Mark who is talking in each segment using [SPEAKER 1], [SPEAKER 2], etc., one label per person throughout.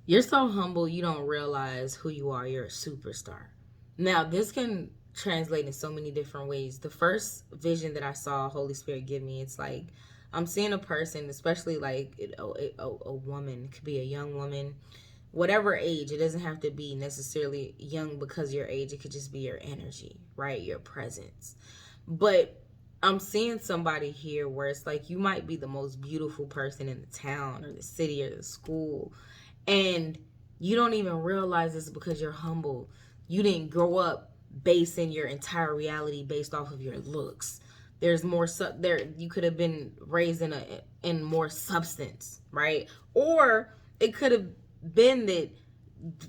[SPEAKER 1] You're so humble, you don't realize who you are. You're a superstar. Now, this can translate in so many different ways. The first vision that I saw Holy Spirit give me, it's like I'm seeing a person, especially like a woman. It could be a young woman, whatever age. It doesn't have to be necessarily young because of your age. It could just be your energy, right? Your presence. But I'm seeing somebody here where it's like you might be the most beautiful person in the town or the city or the school, and you don't even realize this because you're humble. You didn't grow up basing your entire reality based off of your looks. There's more there. You could have been raised in more substance, right? Or it could have been that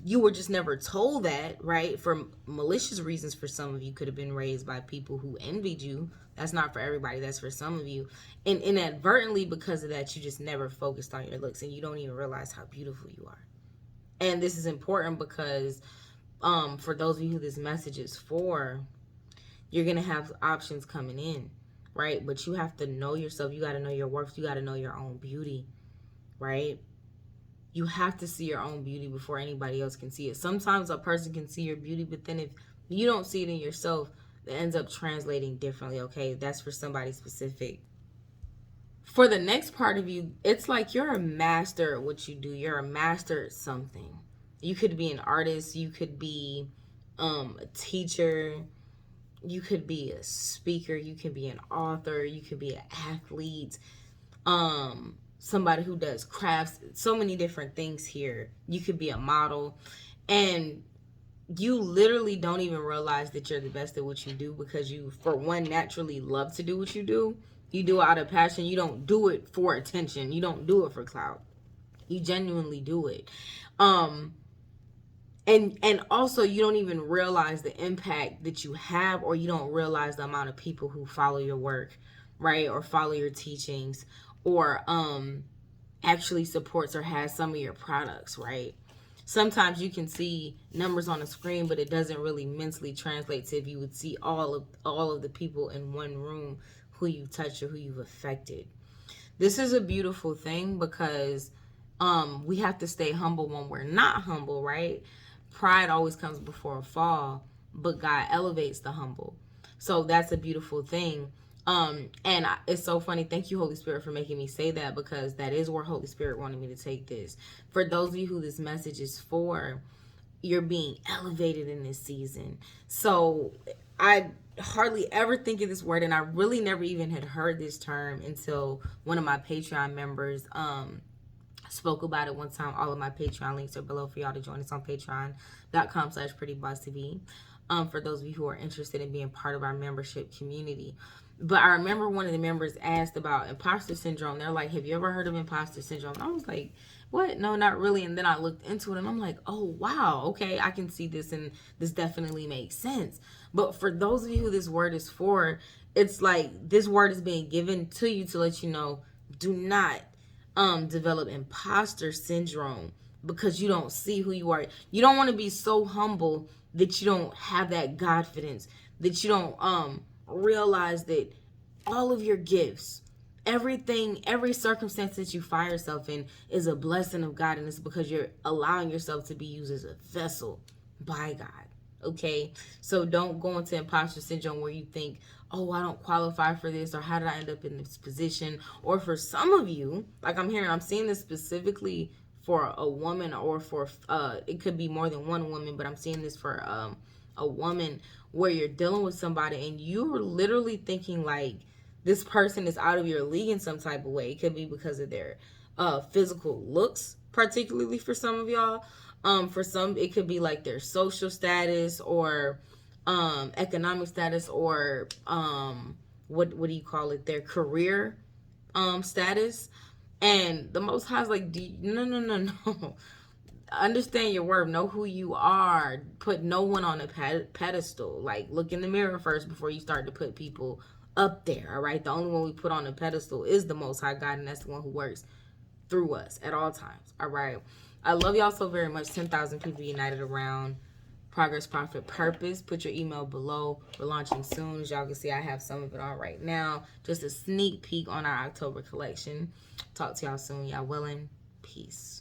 [SPEAKER 1] you were just never told that, right? For malicious reasons. For some of you, could have been raised by people who envied you. That's not for everybody. That's for some of you. And inadvertently, because of that, you just never focused on your looks and you don't even realize how beautiful you are. And this is important because for those of you who this message is for, you're going to have options coming in, right? But you have to know yourself. You got to know your worth. You got to know your own beauty, right? You have to see your own beauty before anybody else can see it. Sometimes a person can see your beauty, but then if you don't see it in yourself, it ends up translating differently, okay? That's for somebody specific. For the next part of you, it's like you're a master at what you do. You're a master at something. You could be an artist, you could be a teacher, you could be a speaker, you can be an author, you could be an athlete, somebody who does crafts, so many different things here. You could be a model, and you literally don't even realize that you're the best at what you do because you, for one, naturally love to do what you do. You do it out of passion. You don't do it for attention. You don't do it for clout. You genuinely do it. And also you don't even realize the impact that you have, or you don't realize the amount of people who follow your work, right? Or follow your teachings, or actually supports or has some of your products, right? Sometimes you can see numbers on a screen, but it doesn't really mentally translate to if you would see all of the people in one room who you touched or who you've affected. This is a beautiful thing because we have to stay humble when we're not humble, right? Pride always comes before a fall, but God elevates the humble. So that's a beautiful thing. It's so funny. Thank you, Holy Spirit, for making me say that, because that is where Holy Spirit wanted me to take this. For those of you who this message is for, you're being elevated in this season. So I hardly ever think of this word, and I really never even had heard this term until one of my Patreon members spoke about it one time. All of my Patreon links are below for y'all to join us on patreon.com/prettyboss.tv. For those of you who are interested in being part of our membership community. But I remember one of the members asked about imposter syndrome. They're like, have you ever heard of imposter syndrome? And I was like, what? No, not really. And then I looked into it and I'm like, oh, wow. Okay, I can see this, and this definitely makes sense. But for those of you who this word is for, it's like this word is being given to you to let you know, do not develop imposter syndrome because you don't see who you are. You don't want to be so humble that you don't have that confidence, that you don't realize that all of your gifts, everything, every circumstance that you find yourself in is a blessing of God, and it's because you're allowing yourself to be used as a vessel by God. Okay, so don't go into imposter syndrome where you think, oh, I don't qualify for this, or how did I end up in this position? Or for some of you, like I'm seeing this specifically for a woman, or for it could be more than one woman, but I'm seeing this for a woman where you're dealing with somebody and you're literally thinking like this person is out of your league in some type of way. It could be because of their physical looks, particularly for some of y'all. For some, it could be like their social status, or economic status, or what do you call it? Their career status. And the Most High is like, no. Understand your worth. Know who you are. Put no one on a pedestal. Like, look in the mirror first before you start to put people up there. All right. The only one we put on a pedestal is the Most High God, and that's the one who works through us at all times. All right. I love y'all so very much. 10,000 people united around Progress, Profit, Purpose. Put your email below. We're launching soon. As y'all can see, I have some of it on right now. Just a sneak peek on our October collection. Talk to y'all soon. Y'all willing? Peace.